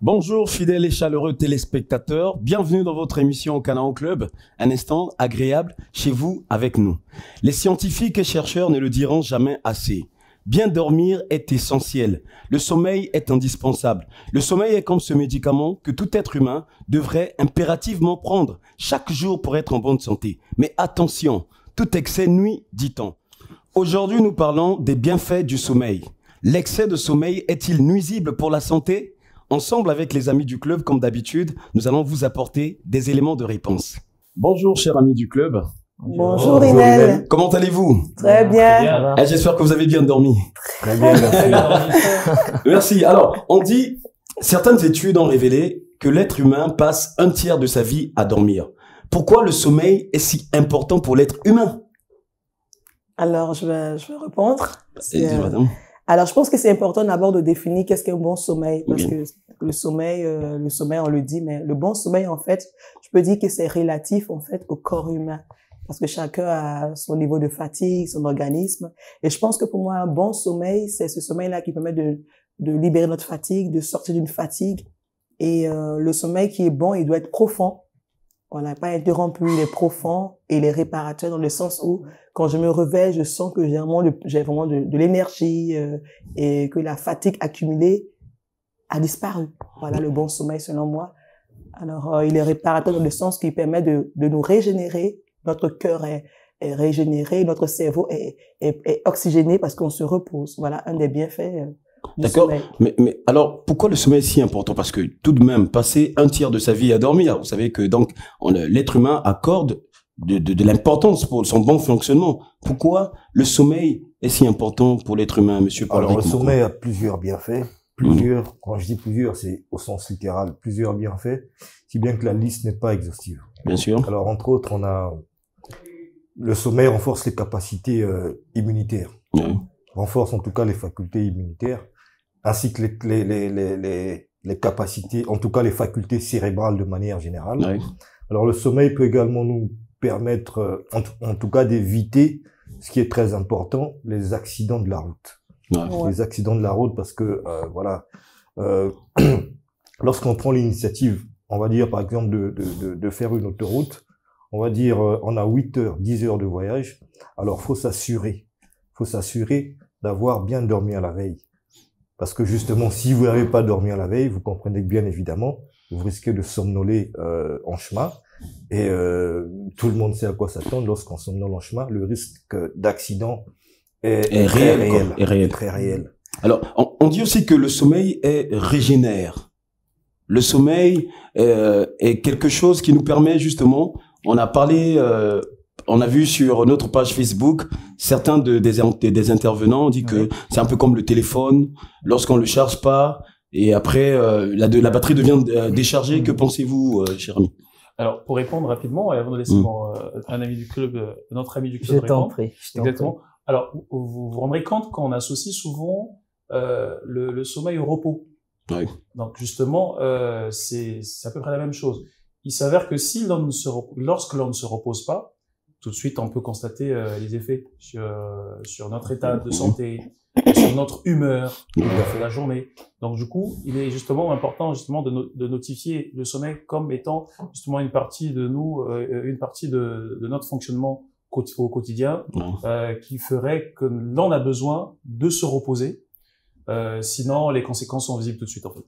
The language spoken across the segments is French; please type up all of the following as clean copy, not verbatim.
Bonjour fidèles et chaleureux téléspectateurs, bienvenue dans votre émission Canaan Club, un instant agréable chez vous avec nous. Les scientifiques et chercheurs ne le diront jamais assez. Bien dormir est essentiel, le sommeil est indispensable. Le sommeil est comme ce médicament que tout être humain devrait impérativement prendre chaque jour pour être en bonne santé. Mais attention, tout excès nuit, dit-on. Aujourd'hui nous parlons des bienfaits du sommeil. L'excès de sommeil est-il nuisible pour la santé ? Ensemble avec les amis du club, comme d'habitude, nous allons vous apporter des éléments de réponse. Bonjour, chers amis du club. Bonjour, Rinel. Comment allez-vous? Très bien. J'espère que vous avez bien dormi. Très bien, merci. Merci. Alors, on dit, certaines études ont révélé que l'être humain passe un tiers de sa vie à dormir. Pourquoi le sommeil est si important pour l'être humain? Alors, je vais répondre. Alors, je pense que c'est important d'abord de définir qu'est-ce qu'un bon sommeil, parce que le sommeil, on le dit, mais le bon sommeil, en fait, je peux dire que c'est relatif, en fait, au corps humain, parce que chacun a son niveau de fatigue, son organisme, et je pense que pour moi, un bon sommeil, c'est ce sommeil-là qui permet de libérer notre fatigue, de sortir d'une fatigue, et le sommeil qui est bon, il doit être profond. On n'a pas interrompu, il est profond et il est réparateur dans le sens où, quand je me réveille, je sens que j'ai vraiment de l'énergie et que la fatigue accumulée a disparu. Voilà le bon sommeil selon moi. Alors, il est réparateur dans le sens qu'il permet de nous régénérer. Notre cœur est régénéré, notre cerveau est oxygéné parce qu'on se repose. Voilà un des bienfaits. D'accord, mais alors pourquoi le sommeil est si important? Parce que tout de même, passer un tiers de sa vie à dormir, vous savez que donc l'être humain accorde de l'importance pour son bon fonctionnement. Pourquoi le sommeil est si important pour l'être humain, monsieur Paul? Alors le sommeil a plusieurs bienfaits, quand je dis plusieurs, c'est au sens littéral, plusieurs bienfaits, si bien que la liste n'est pas exhaustive. Bien sûr. Alors entre autres, on a le sommeil renforce les capacités immunitaires. Renforce en tout cas les facultés immunitaires, ainsi que les capacités, en tout cas les facultés cérébrales de manière générale. Oui. Alors le sommeil peut également nous permettre, en tout cas d'éviter, ce qui est très important, les accidents de la route. Ouais. Les accidents de la route parce que, lorsqu'on prend l'initiative, on va dire par exemple de faire une autoroute, on va dire on a 8 heures, 10 heures de voyage, alors faut s'assurer d'avoir bien dormi à la veille. Parce que justement, si vous n'avez pas dormi à la veille, vous comprenez que bien évidemment, vous risquez de somnoler en chemin. Et tout le monde sait à quoi s'attendre lorsqu'on somnole en chemin. Le risque d'accident est réel. Très réel. Alors, on dit aussi que le sommeil régénère. Le sommeil est quelque chose qui nous permet justement, on a parlé... on a vu sur notre page Facebook, certains des intervenants ont dit que c'est un peu comme le téléphone, lorsqu'on le charge pas, et après, la batterie devient déchargée. Que pensez-vous, cher ami? Alors, pour répondre rapidement, et avant de laisser un ami du club, notre ami du club répondre. Exactement. Alors, vous vous rendrez compte qu'on associe souvent le sommeil au repos. Oui. Donc, justement, c'est à peu près la même chose. Il s'avère que lorsque l'on ne se repose pas, tout de suite, on peut constater les effets sur notre état de santé, sur notre humeur, de la journée. Donc, du coup, il est justement important de notifier le sommeil comme étant justement une partie de nous, une partie de notre fonctionnement au quotidien, qui ferait que l'on a besoin de se reposer. Sinon, les conséquences sont visibles tout de suite, en fait.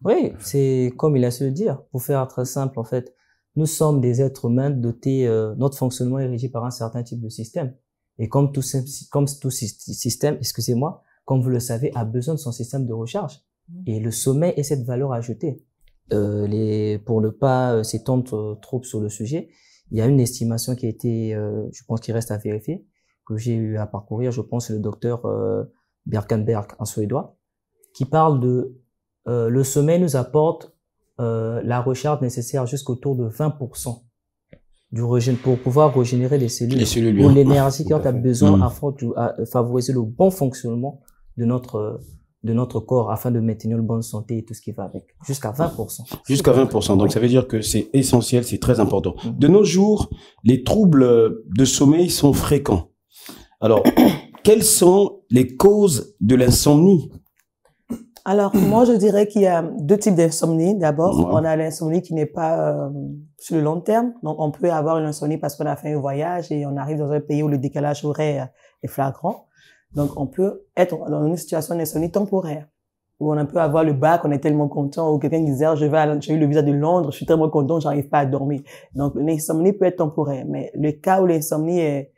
Oui, c'est comme il a su le dire. Pour faire très simple, en fait, nous sommes des êtres humains dotés, notre fonctionnement est régi par un certain type de système. Et comme tout système, excusez-moi, comme vous le savez, a besoin de son système de recharge. Et le sommeil est cette valeur ajoutée. Pour ne pas s'étendre trop sur le sujet, il y a une estimation qui a été, je pense qu'il reste à vérifier, que j'ai eu à parcourir, je pense, le docteur Birkenberg, un Suédois, qui parle de le sommeil nous apporte la recharge nécessaire jusqu'autour de 20% pour pouvoir régénérer les cellules ou l'énergie dont on a besoin afin de favoriser le bon fonctionnement de notre corps afin de maintenir une bonne santé et tout ce qui va avec. Jusqu'à 20%. Jusqu'à 20%. Donc, ça veut dire que c'est essentiel, c'est très important. De nos jours, les troubles de sommeil sont fréquents. Alors, quelles sont les causes de l'insomnie? Alors, moi, je dirais qu'il y a deux types d'insomnie. D'abord, Ouais. on a l'insomnie qui n'est pas sur le long terme. Donc, on peut avoir une insomnie parce qu'on a fait un voyage et on arrive dans un pays où le décalage horaire est flagrant. Donc, on peut être dans une situation d'insomnie temporaire, où on peut avoir le bac, on est tellement content, ou quelqu'un qui disait, oh, j'ai eu le visa de Londres, je suis tellement content, j'arrive pas à dormir. Donc, l'insomnie peut être temporaire. Mais le cas où l'insomnie est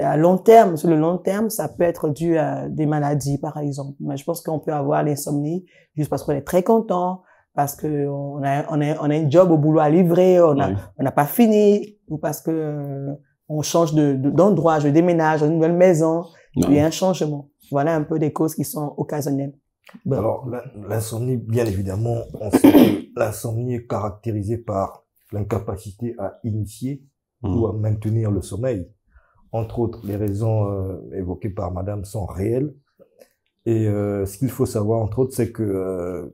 à long terme, sur le long terme, ça peut être dû à des maladies, par exemple. Mais je pense qu'on peut avoir l'insomnie juste parce qu'on est très content, parce que on a un job au boulot à livrer, on n'a pas fini, ou parce que on change d'endroit, je déménage dans une nouvelle maison, il y a un changement. Voilà un peu des causes qui sont occasionnelles. Bon. Alors, l'insomnie, bien évidemment, on sait que l'insomnie est caractérisée par l'incapacité à initier ou à maintenir le sommeil. Entre autres, les raisons évoquées par madame sont réelles. Et ce qu'il faut savoir, entre autres, c'est que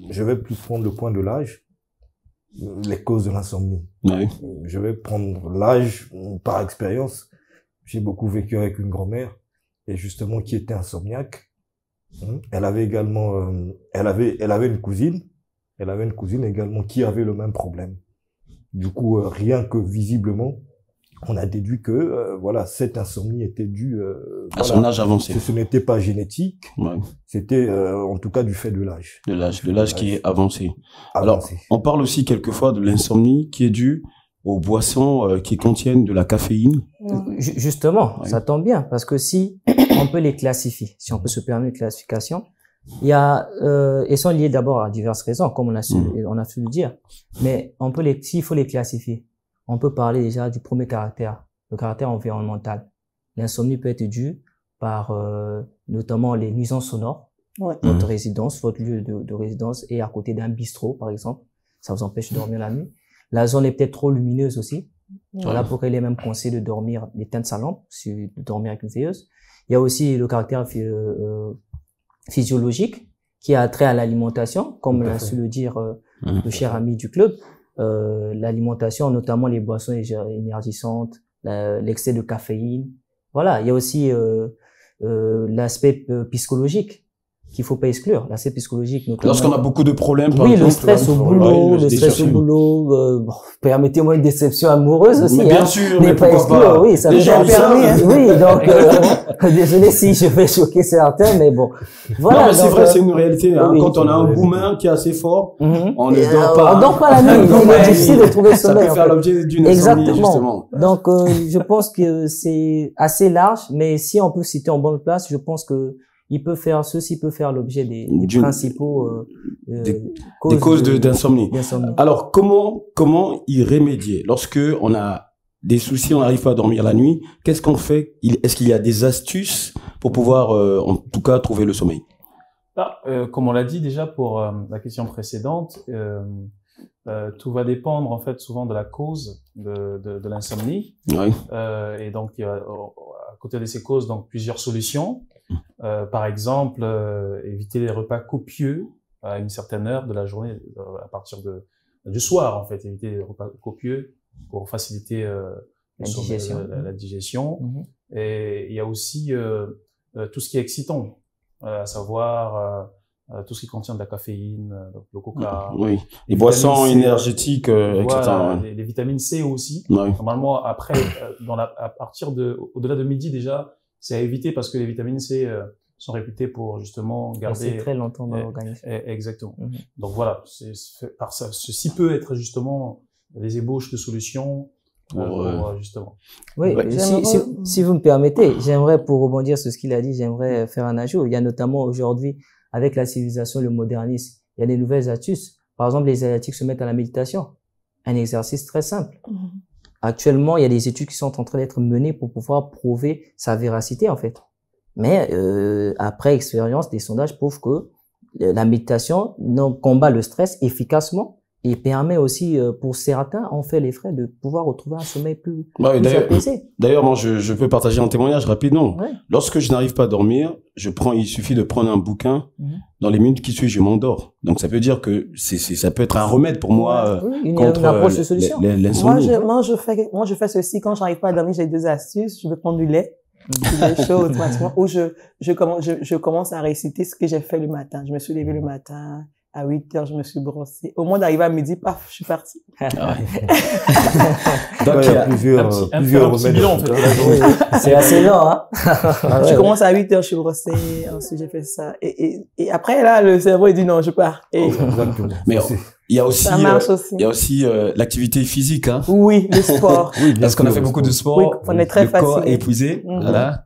je vais plus prendre le point de l'âge, les causes de l'insomnie. Ouais. Je vais prendre l'âge par expérience. J'ai beaucoup vécu avec une grand-mère, et justement, qui était insomniaque. Elle avait également, elle avait une cousine également qui avait le même problème. Du coup, rien que visiblement, on a déduit que voilà, cette insomnie était due à son âge avancé. Ce n'était pas génétique, Ouais. c'était en tout cas du fait de l'âge. De l'âge qui est avancé. Alors, Avancé. on parle aussi quelquefois de l'insomnie qui est due aux boissons qui contiennent de la caféine. Justement, Ouais. ça tombe bien, parce que si on peut les classifier, si on peut se permettre une classification, il y a, ils sont liés d'abord à diverses raisons, comme on a su le dire, mais s'il faut les classifier, on peut parler déjà du premier caractère, le caractère environnemental. L'insomnie peut être due par notamment les nuisances sonores. Ouais. Votre résidence, votre lieu de résidence est à côté d'un bistrot, par exemple. Ça vous empêche de dormir la nuit. La zone est peut-être trop lumineuse aussi. Voilà pourquoi il est même conseillé de dormir, d'éteindre sa lampe, de dormir avec une veilleuse. Il y a aussi le caractère physiologique qui a trait à l'alimentation, comme l'a su le dire le cher ami du club. L'alimentation, notamment les boissons énergisantes, l'excès de caféine. Voilà, il y a aussi l'aspect psychologique qu'il faut pas exclure, l'aspect psychologique notamment. Lorsqu'on a beaucoup de problèmes, par oui, exemple, le stress au boulot, le stress au boulot, bon, permettez-moi une déception amoureuse aussi. Mais bien sûr, mais pas pourquoi exclure, pas. oui, ça Les peut gens être permis. savent. Oui, donc désolé si je vais choquer certains, mais bon, voilà. Non, mais c'est donc, vrai, c'est une réalité. Hein. oui, Quand on a un c'est boumain qui est assez fort, mhm. on ne dort pas. On dort pas la nuit. Il est difficile de trouver le Ça sommeil. peut en faire fait. l'objet d'une insomnie, Exactement. justement. Donc, je pense que c'est assez large, mais si on peut citer en bonne place, je pense que ceci peut faire l'objet des principaux des causes d'insomnie. d'insomnie. Alors, comment y remédier? Lorsque on a des soucis, on n'arrive pas à dormir la nuit, qu'est-ce qu'on fait? Est-ce qu'il y a des astuces pour pouvoir, en tout cas, trouver le sommeil? Comme on l'a dit déjà pour la question précédente, tout va dépendre en fait souvent de la cause de l'insomnie. Oui. Et donc il y a à côté de ces causes donc plusieurs solutions. Par exemple, éviter les repas copieux à une certaine heure de la journée, à partir du soir en fait, éviter les repas copieux pour faciliter la digestion. Mhm. Et il y a aussi tout ce qui est excitant, à savoir tout ce qui contient de la caféine, donc le coca. Oui. Les boissons C, énergétiques, etc. Voilà, les vitamines C aussi. Oui. Normalement, après, à partir au-delà de midi déjà, c'est à éviter parce que les vitamines C sont réputées pour justement garder. C'est très longtemps dans l'organisme. Exactement. Mhm. Donc voilà, ceci peut être justement les ébauches de solutions pour justement. Oui, Ouais. si vous me permettez, j'aimerais, pour rebondir sur ce qu'il a dit, j'aimerais faire un ajout. Il y a notamment aujourd'hui, avec la civilisation, le modernisme, il y a des nouvelles astuces. Par exemple, les Asiatiques se mettent à la méditation. Un exercice très simple. Actuellement, il y a des études qui sont en train d'être menées pour pouvoir prouver sa véracité, en fait. Mais après expérience, des sondages prouvent que la méditation combat le stress efficacement et permet aussi, pour certains, on fait les frais de pouvoir retrouver un sommeil plus apaisé. D'ailleurs, moi, je peux partager un témoignage rapidement. Ouais. Lorsque je n'arrive pas à dormir, il suffit de prendre un bouquin. Dans les minutes qui suivent, je m'endors. Donc, ça peut dire que ça peut être un remède pour moi une contre approche de solution. l'insomnie. Moi, je fais ceci quand j'arrive pas à dormir, j'ai deux astuces. Je vais prendre du lait. Des choses, automatiquement, où je commence à réciter ce que j'ai fait le matin. Je me suis levé le matin, à 8 heures, je me suis brossé. Au moment d'arriver à midi, paf, je suis partie. Ah ouais. Donc, il y a plusieurs remèdes. En fait, c'est assez lent, hein. Je commence à 8 heures, je suis brossé, ensuite j'ai fait ça. Et après, là, le cerveau, il dit non, je pars. Et mais il y a aussi, ça marche aussi. Il y a aussi l'activité physique, hein. Oui, le sport. Oui, parce qu'on a fait beaucoup de sport. Oui, on est très le corps fatigué. épuisé. Voilà.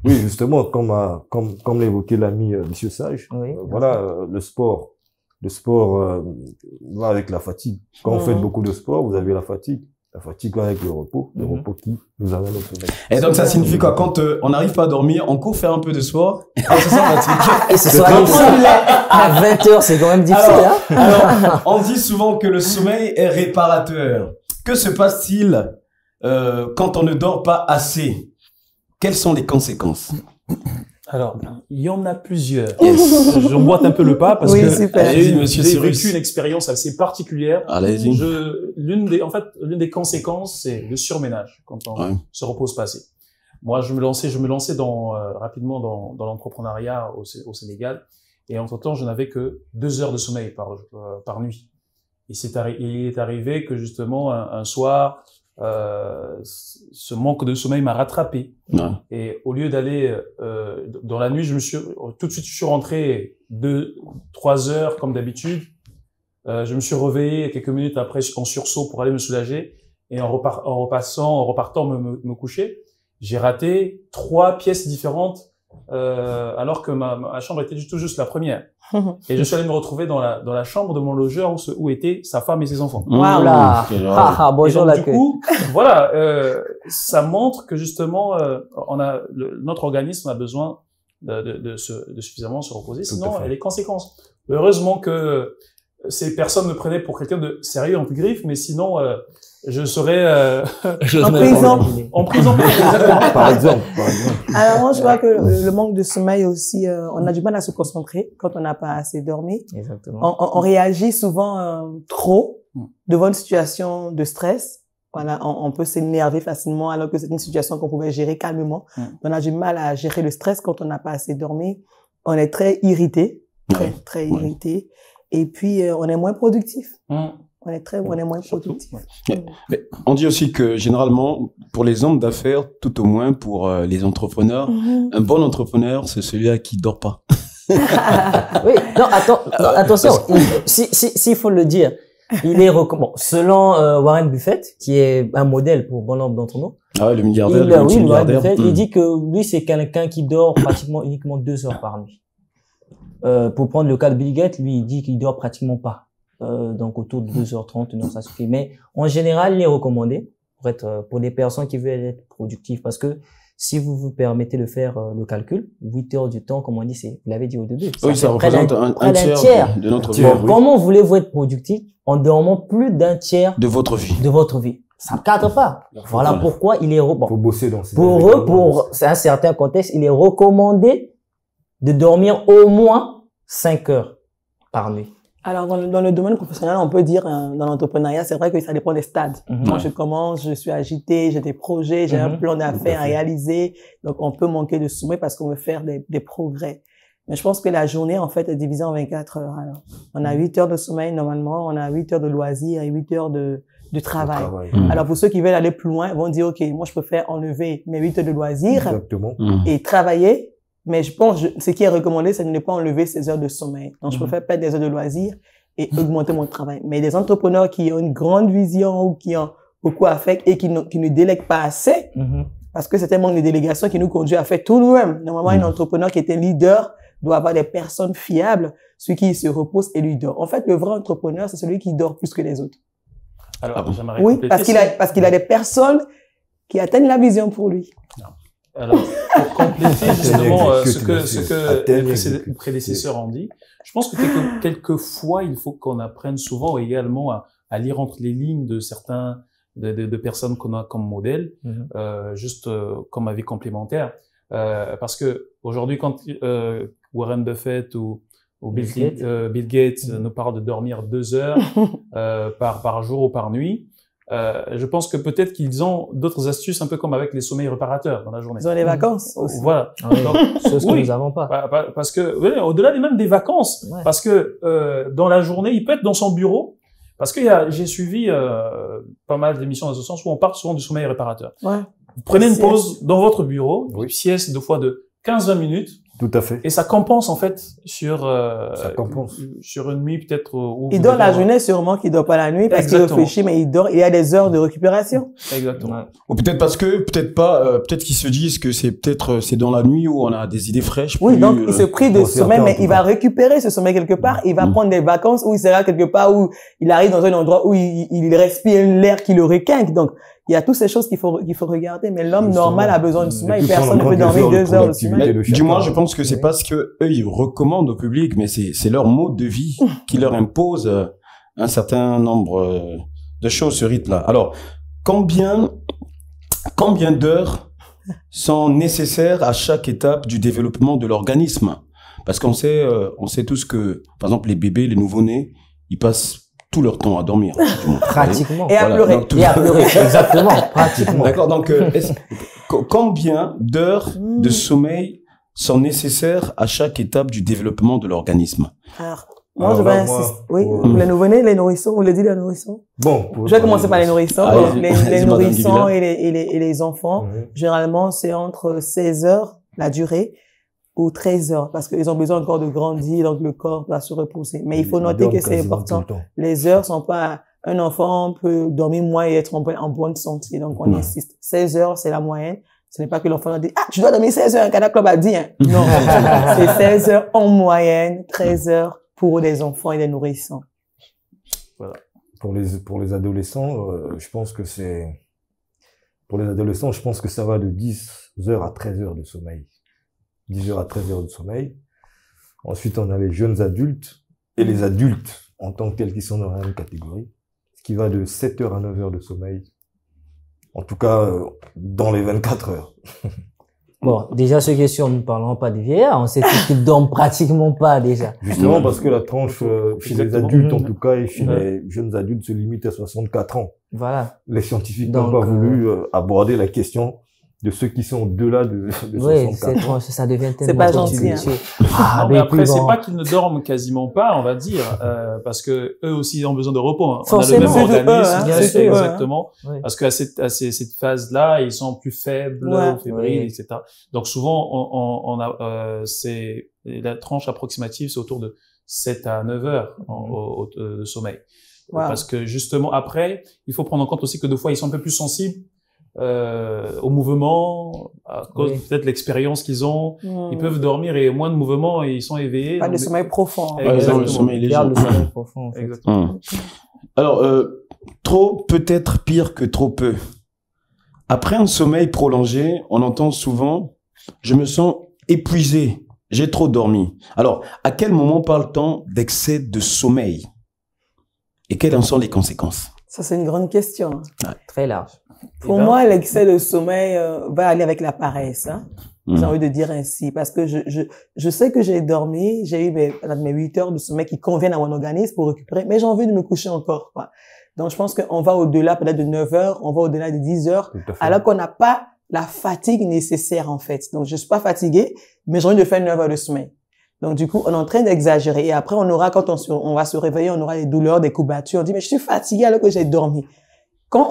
Oui, justement, comme l'évoquait l'ami Monsieur Sage, Oui. voilà, le sport va avec la fatigue. Quand vous faites beaucoup de sport, vous avez la fatigue. La fatigue va avec le repos qui nous amène au sommeil. Et donc ça signifie quoi? Quand on n'arrive pas à dormir, on court faire un peu de sport et on se sent fatigué. Et ce soir, à 20h, c'est quand même difficile, alors, on dit souvent que le sommeil est réparateur. Que se passe-t-il quand on ne dort pas assez? Quelles sont les conséquences? Alors, il y en a plusieurs. Je boite un peu le pas parce que j'ai vécu une expérience assez particulière. Allez-y. L'une des conséquences, c'est le surménage quand on se repose pas assez. Moi, je me lançais rapidement dans l'entrepreneuriat au Sénégal, et entre-temps, je n'avais que 2 heures de sommeil par nuit. Et il est arrivé que justement un soir, ce manque de sommeil m'a rattrapé. Ouais. Et au lieu d'aller dans la nuit, tout de suite je suis rentré 2-3 heures comme d'habitude. Je me suis réveillé quelques minutes après en sursaut pour aller me soulager, et en repartant me coucher, j'ai raté 3 pièces différentes alors que ma chambre était tout juste la première. Et je suis allé me retrouver dans la chambre de mon logeur où étaient sa femme et ses enfants. Voilà. Bonjour l'accueil. Du coup, voilà, ça montre que justement, notre organisme a besoin de suffisamment se reposer. Sinon, il y a des conséquences. Heureusement que ces personnes me prenaient pour quelqu'un de sérieux en griffe, mais sinon, je serais en prison. Par exemple. Alors moi, je vois que le manque de sommeil aussi, on a du mal à se concentrer quand on n'a pas assez dormi. Exactement. On réagit souvent trop devant une situation de stress. Voilà, on peut s'énerver facilement alors que c'est une situation qu'on pouvait gérer calmement. On a du mal à gérer le stress quand on n'a pas assez dormi. On est très irrité, très irrité. Et puis on est moins productif. On est moins productif. Mais on dit aussi que généralement, pour les hommes d'affaires, tout au moins pour les entrepreneurs, un bon entrepreneur, c'est celui qui dort pas. Oui, non, attention, s'il faut le dire, il est recommandé. Selon Warren Buffett, qui est un modèle pour bon nombre d'entre nous. Ah ouais, le milliardaire, Warren Buffett, il dit que lui, c'est quelqu'un qui dort pratiquement uniquement 2 heures par nuit. Pour prendre le cas de Bill Gates, lui, il dit qu'il dort pratiquement pas. Donc autour de 2h30, 1h, ça suffit. Mais en général, il est recommandé pour des personnes qui veulent être productives, parce que si vous vous permettez de faire le calcul, 8 heures du temps, comme on dit, vous l'avez dit au début. Oui, ça représente un tiers de notre vie. Comment voulez-vous être productif en dormant plus d'un tiers de votre vie? Ça ne cadre pas. Voilà pourquoi il est faut bosser dans c'est un certain contexte, il est recommandé de dormir au moins 5 heures par nuit. Alors, dans le domaine professionnel, on peut dire, dans l'entrepreneuriat, c'est vrai que ça dépend des stades. Moi, je commence, je suis agité, j'ai des projets, j'ai un plan d'affaires à réaliser. Donc, on peut manquer de sommeil parce qu'on veut faire des progrès. Mais je pense que la journée, en fait, est divisée en 24 heures. Alors, on a 8 heures de sommeil, normalement, on a 8 heures de loisirs et 8 heures de travail. Alors, pour ceux qui veulent aller plus loin, ils vont dire, OK, moi, je préfère enlever mes 8 heures de loisirs et travailler. Mais je pense, ce qui est recommandé, c'est de ne pas enlever ces heures de sommeil. Donc, je préfère perdre des heures de loisirs et augmenter mon travail. Mais des entrepreneurs qui ont une grande vision ou qui ont beaucoup à faire et qui ne délèguent pas assez, parce que c'est un manque de délégation qui nous conduit à faire tout nous-mêmes. Normalement, un entrepreneur qui est un leader doit avoir des personnes fiables, celui qui se repose et lui dort. En fait, le vrai entrepreneur, c'est celui qui dort plus que les autres. Alors, j'aimerais oui, parce qu'il a des personnes qui atteignent la vision pour lui. Non. Alors, pour compléter justement ce que les prédécesseurs ont dit, je pense que quelquefois, il faut qu'on apprenne souvent également à lire entre les lignes de certains de personnes qu'on a comme modèle, juste comme avis complémentaire, parce que aujourd'hui, quand Warren Buffett ou Bill Gates nous parle de dormir 2 heures par jour ou par nuit, Je pense que peut-être qu'ils ont d'autres astuces, un peu comme avec les sommeils réparateurs dans la journée. Ils ont les vacances aussi. Voilà. Ah oui. Donc, C'est ce que oui. nous n'avons pas. Parce que, ouais, au-delà même des vacances, Ouais. parce que dans la journée, il peut être dans son bureau, parce que j'ai suivi pas mal d'émissions dans ce sens où on parle souvent du sommeil réparateur. Ouais. Vous prenez une Sieste. pause dans votre bureau, Oui. une sieste de fois de 15-20 minutes, Tout à fait. et ça compense en fait sur Ça compense. sur une nuit peut-être où Il vous dort devez la avoir- journée sûrement qu'il dort pas la nuit parce qu'il Exactement. réfléchit, mais il dort. Il y a des heures de récupération. Exactement. Ouais. Ou peut-être parce que, peut-être pas, peut-être qu'ils se disent que c'est dans la nuit où on a des idées fraîches. Oui, plus, donc il se prive de pour sommeil, certains, en mais tout il cas. va récupérer ce sommeil quelque part. Il va prendre des vacances où il sera quelque part où il arrive dans un endroit où il respire l'air qui le requinque. Donc il y a toutes ces choses qu'il faut regarder. Mais l'homme Justement. normal a besoin de sommeil. Et puis, Personne ne prendre peut en compte dormir les 2 heures de productivité sommeil. de du chacun. moins, je pense que c'est Oui. parce que eux, ils recommandent au public, mais c'est leur mode de vie qui leur impose un certain nombre de choses, ce rythme-là. Alors, combien d'heures sont nécessaires à chaque étape du développement de l'organisme? Parce qu'on sait tous que, par exemple, les bébés, les nouveau-nés, ils passent tout leur temps à dormir. Pratiquement. Et à Voilà, pleurer. donc tout- Et à pleurer. Exactement. Pratiquement. D'accord, donc combien d'heures de sommeil sont nécessaires à chaque étape du développement de l'organisme? Alors, moi, Alors je vais là, moi, insister. Oui, pour- pour les nouveau-nés, les nourrissons, vous le dites, les nourrissons. Bon. Je vais commencer par les nourrissons. Ah, Donc, oui. les Vas-y, Madame nourrissons Guivilla. et les enfants, généralement, c'est entre 16 heures, la durée, ou 13 heures, parce qu'ils ont besoin encore de grandir, donc le corps doit se reposer. Mais il faut noter que c'est important. Les heures sont pas, un enfant peut dormir moins et être en bonne santé, donc on insiste. 16 heures, c'est la moyenne. Ce n'est pas que l'enfant dit, ah, tu dois dormir 16 heures, un Canada Club a dit, hein. Non. C'est 16 heures en moyenne, 13 heures pour les enfants et les nourrissons. Pour les adolescents, je pense que ça va de 10 heures à 13 heures de sommeil. 10 heures à 13 heures de sommeil. Ensuite, on a les jeunes adultes et les adultes en tant que tels qui sont dans la même catégorie, ce qui va de 7 heures à 9 heures de sommeil. En tout cas, dans les 24 heures. Bon, déjà, ceux qui sont, nous ne parlons pas des vieillards. On sait tous qu'ils dorment pratiquement pas, déjà. Justement, parce que la tranche chez les Exactement. adultes, en tout cas, et chez Ouais. les jeunes adultes, se limite à 64 ans. Voilà. Les scientifiques Donc, n'ont pas voulu aborder la question de ceux qui sont au-delà de Oui, 64 ans. ça devient C'est tellement pas gentil, hein. tumultueux. Ah, Non, mais après, plus c'est bon. pas qu'ils ne dorment quasiment pas, on va dire, parce que eux aussi ont besoin de repos. Hein. Forcément. On a le même C'est de eux, organisme, hein. Bien c'est sûr, exactement. Oui. Parce qu'à cette phase-là, ils sont plus faibles, Ouais. fébriles, Oui. etc. Donc souvent, on a, c'est la tranche approximative, c'est autour de 7 à 9 heures de sommeil. Wow. Parce que justement, après, il faut prendre en compte aussi que des fois, ils sont un peu plus sensibles au mouvement, à cause Oui. peut-être de l'expérience qu'ils ont. Ils peuvent dormir et moins de mouvement et ils sont éveillés. Pas de Donc, sommeil profond. Ouais, Ouais, ils ont exactement. le sommeil léger. Garde le sommeil profond. En fait. Exactement. Alors, trop peut être pire que trop peu. Après un sommeil prolongé, on entend souvent « je me sens épuisé, j'ai trop dormi ». Alors, à quel moment parle-t-on d'excès de sommeil? Et quelles en sont les conséquences? Ça, c'est une grande question. Très large. Pour Eh ben, moi, l'excès de sommeil va aller avec la paresse. Hein. J'ai envie de dire ainsi, parce que je sais que j'ai dormi, j'ai eu mes 8 heures de sommeil qui conviennent à mon organisme pour récupérer, mais j'ai envie de me coucher encore, quoi. Donc, je pense qu'on va au-delà peut-être de 9 heures, on va au-delà de 10 heures, Tout à fait. alors qu'on n'a pas la fatigue nécessaire, en fait. Donc, je suis pas fatiguée, mais j'ai envie de faire 9 heures de sommeil. Donc, du coup, on est en train d'exagérer. Et après, on aura, quand on va se réveiller, on aura des douleurs, des courbatures. On dit, mais je suis fatiguée alors que j'ai dormi. Quand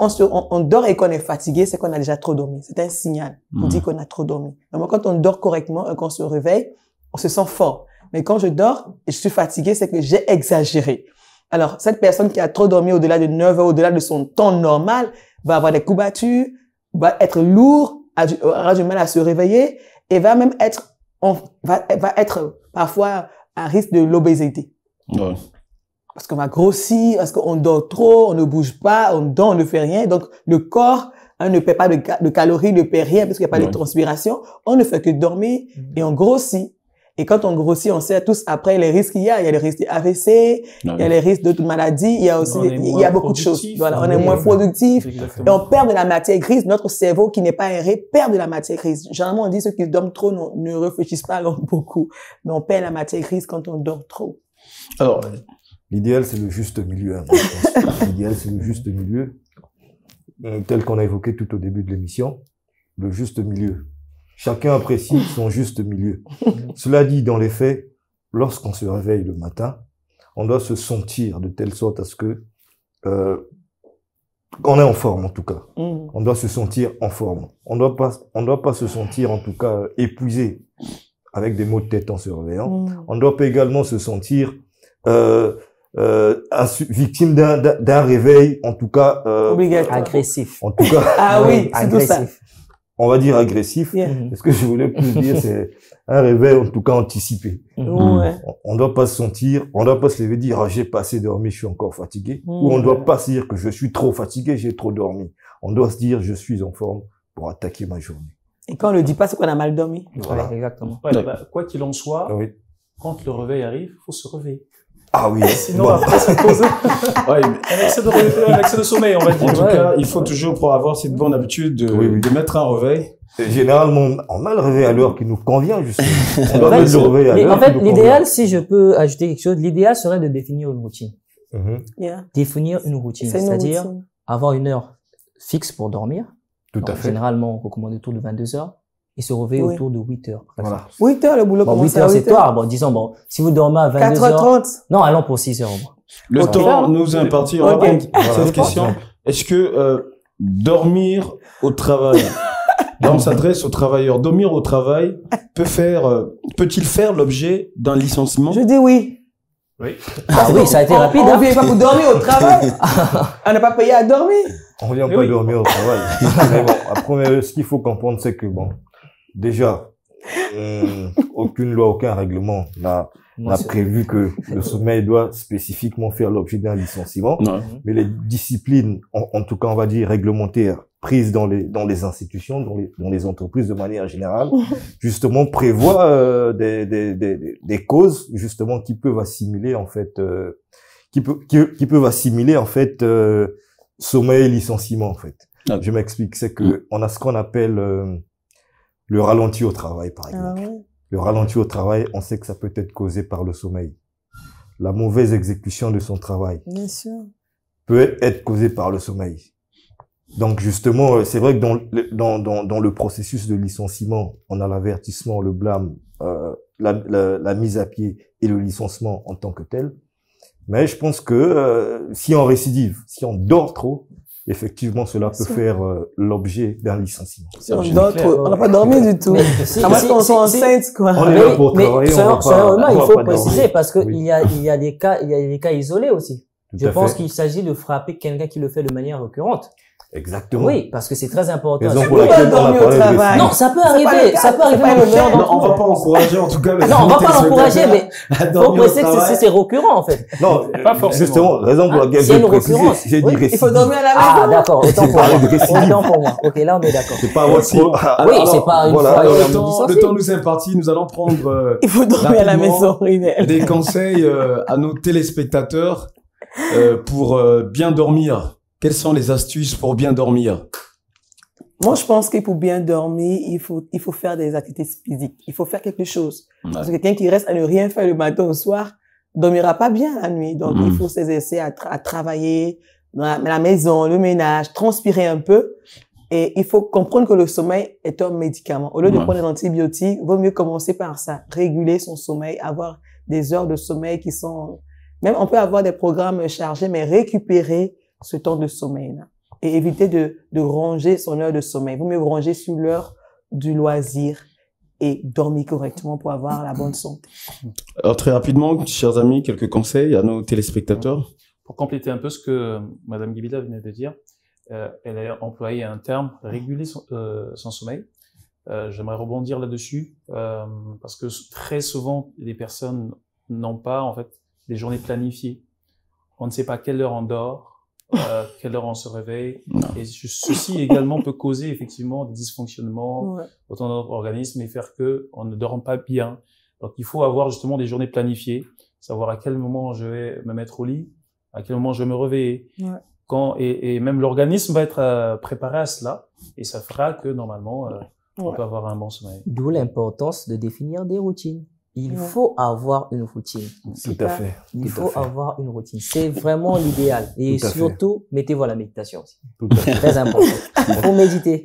on dort et qu'on est fatigué, c'est qu'on a déjà trop dormi. C'est un signal pour dire qu'on a trop dormi. Mais quand on dort correctement et qu'on se réveille, on se sent fort. Mais quand je dors et je suis fatigué, c'est que j'ai exagéré. Alors, cette personne qui a trop dormi au-delà de 9 heures, au-delà de son temps normal, va avoir des courbatures, va être lourd, aura du mal à se réveiller et va même être, va être parfois à risque de l'obésité. Ouais. Parce qu'on va grossir, parce qu'on dort trop, on ne bouge pas, on dort, on ne fait rien. Donc, le corps ne paie pas de calories, ne paie rien parce qu'il n'y a pas de transpiration. On ne fait que dormir et on grossit. Et quand on grossit, on sait tous après les risques qu'il y a. Il y a les risques AVC, il y a les risques d'autres maladies, il y a aussi, il y a beaucoup de choses. Voilà, on est moins productif. Et on perd de la matière grise. Notre cerveau qui n'est pas aéré perd de la matière grise. Généralement, on dit ceux qui dorment trop ne réfléchissent pas beaucoup. Mais on perd la matière grise quand on dort trop. Alors, l'idéal, c'est le juste milieu. Hein, je pense. L'idéal, c'est le juste milieu. tel qu'on a évoqué tout au début de l'émission, le juste milieu. Chacun apprécie son juste milieu. Cela dit, dans les faits, lorsqu'on se réveille le matin, on doit se sentir de telle sorte à ce que qu'on est en forme, en tout cas. On doit se sentir en forme. On doit pas se sentir, en tout cas, épuisé avec des maux de tête en se réveillant. On doit pas également se sentir victime d'un réveil, en tout cas obligatoire, agressif. En tout cas, ah oui, c'est tout ça. On va dire agressif. Ce que je voulais plus dire, c'est un réveil, en tout cas anticipé. On doit pas se sentir, on doit pas se lever et dire, j'ai pas assez dormi, je suis encore fatigué. Ou on doit pas se dire que je suis trop fatigué, j'ai trop dormi. On doit se dire, je suis en forme pour attaquer ma journée. Et quand on le dit pas, c'est qu'on a mal dormi. Voilà. Ouais, exactement. Ouais, quoi qu'il en soit, quand le réveil arrive, il faut se réveiller. Ah oui. Sinon, après, ça cause un excès de sommeil, on va dire. En tout cas, il faut toujours, pour avoir cette bonne habitude de mettre un réveil. Généralement, on a le réveil à l'heure qui nous convient, justement. On doit mettre le réveil à l'heure. En fait, l'idéal, si je peux ajouter quelque chose, l'idéal serait de définir une routine. Définir une routine. C'est-à-dire avoir une heure fixe pour dormir. Tout à fait. Généralement, on recommande autour de 22 heures. Et se réveiller autour de 8 heures. Voilà. 8 heures, le boulot commence à 8 heures. 8 heures, c'est tard. Bon, disons, si vous dormez à 22 heures. 4h30. Non, allons pour 6 heures au moins. Le temps nous imparti. On va prendre cette question. Est-ce que dormir au travail, là on s'adresse aux travailleurs, dormir au travail peut-il faire l'objet d'un licenciement? Je dis oui. Oui. Ah oui, ça a été rapide. On vient pas pour dormir au travail. On n'a pas payé à dormir. On vient pas dormir au travail. Mais bon, après, ce qu'il faut comprendre, c'est que bon, déjà, aucune loi, aucun règlement n'a prévu que le sommeil doit spécifiquement faire l'objet d'un licenciement. Mais les disciplines, en tout cas, on va dire réglementaires, prises dans les institutions, dans les entreprises de manière générale, justement prévoient des causes justement qui peuvent assimiler en fait qui peuvent assimiler en fait sommeil et licenciement en fait. Je m'explique, c'est que on a ce qu'on appelle le ralenti au travail par exemple. Le ralenti au travail, on sait que ça peut être causé par le sommeil. La mauvaise exécution de son travail peut être causée par le sommeil. Donc justement, c'est vrai que dans le processus de licenciement, on a l'avertissement, le blâme, la mise à pied et le licenciement en tant que tel. Mais je pense que si on récidive, si on dort trop, effectivement, cela peut faire l'objet d'un licenciement. Si on dort trop, on n'a pas dormi du tout. À moins qu'on soit enceinte, quoi. On est là pour travailler, il faut préciser parce que il y a des cas isolés aussi. Je pense qu'il s'agit de frapper quelqu'un qui le fait de manière récurrente. Exactement. Oui, parce que c'est très important. Raison pour laquelle on a parlé de non, ça peut arriver, ça peut arriver. On va pas encourager, en tout cas, non, on va pas l'encourager, mais faut préciser que c'est récurrent, en fait. Non, pas forcément. Justement, raison pour laquelle j'ai précisé, j'ai dit récidive. Il faut dormir à la maison. Ah, d'accord, autant pour moi. Ok, là, on est d'accord. C'est pas votre oui, c'est pas une fois. Le temps nous est imparti, nous allons prendre, il faut dormir à la maison, des conseils, à nos téléspectateurs, pour bien dormir. Quelles sont les astuces pour bien dormir? Moi, je pense que pour bien dormir, il faut faire des activités physiques. Il faut faire quelque chose. Parce que quelqu'un qui reste à ne rien faire le matin au soir, dormira pas bien la nuit. Donc, il faut s'exercer à travailler dans la maison, le ménage, transpirer un peu. Et il faut comprendre que le sommeil est un médicament. Au lieu de prendre des antibiotiques, vaut mieux commencer par ça. Réguler son sommeil, avoir des heures de sommeil qui sont, même on peut avoir des programmes chargés, mais récupérer ce temps de sommeil-là. Et éviter de ronger son heure de sommeil. Vaut mieux ronger sur l'heure du loisir et dormir correctement pour avoir la bonne santé. Alors, très rapidement, chers amis, quelques conseils à nos téléspectateurs. Pour compléter un peu ce que Madame Guibida venait de dire, elle a employé un terme, réguler son sommeil. J'aimerais rebondir là-dessus, parce que très souvent, les personnes n'ont pas, en fait, des journées planifiées. On ne sait pas quelle heure on dort, quelle heure on se réveille. Et ceci également peut causer effectivement des dysfonctionnements dans notre organisme et faire que on ne dort pas bien. Donc il faut avoir justement des journées planifiées, savoir à quel moment je vais me mettre au lit, à quel moment je vais me réveiller. Et même l'organisme va être préparé à cela et ça fera que normalement on peut avoir un bon sommeil. D'où l'importance de définir des routines. il faut avoir une routine. Tout à fait. Il Tout à faut fait. avoir une routine. C'est vraiment l'idéal. Et Tout à fait. surtout, mettez-vous à la méditation aussi. Tout à fait. Très important. Il faut méditer.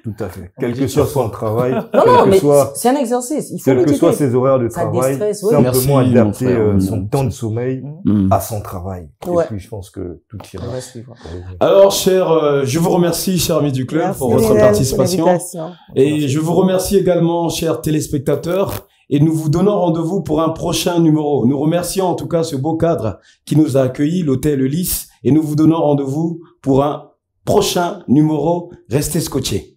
Tout à fait. Quel que soit son travail, Non, quel non, que mais soit, c'est un exercice. Il faut quels que méditer. soient ses horaires de Ça travail, déstresse, oui. simplement Merci, mon adapter frère. son temps de sommeil à son travail. Ouais. Et puis, je pense que tout ira. On va suivre. Alors, je vous remercie, chers amis du club, Merci, pour votre Lionel, participation. pour l'invitation. Et je vous remercie également, chers téléspectateurs. Et nous vous donnons rendez-vous pour un prochain numéro. Nous remercions en tout cas ce beau cadre qui nous a accueillis, l'hôtel Lys. Et nous vous donnons rendez-vous pour un prochain numéro. Restez scotchés.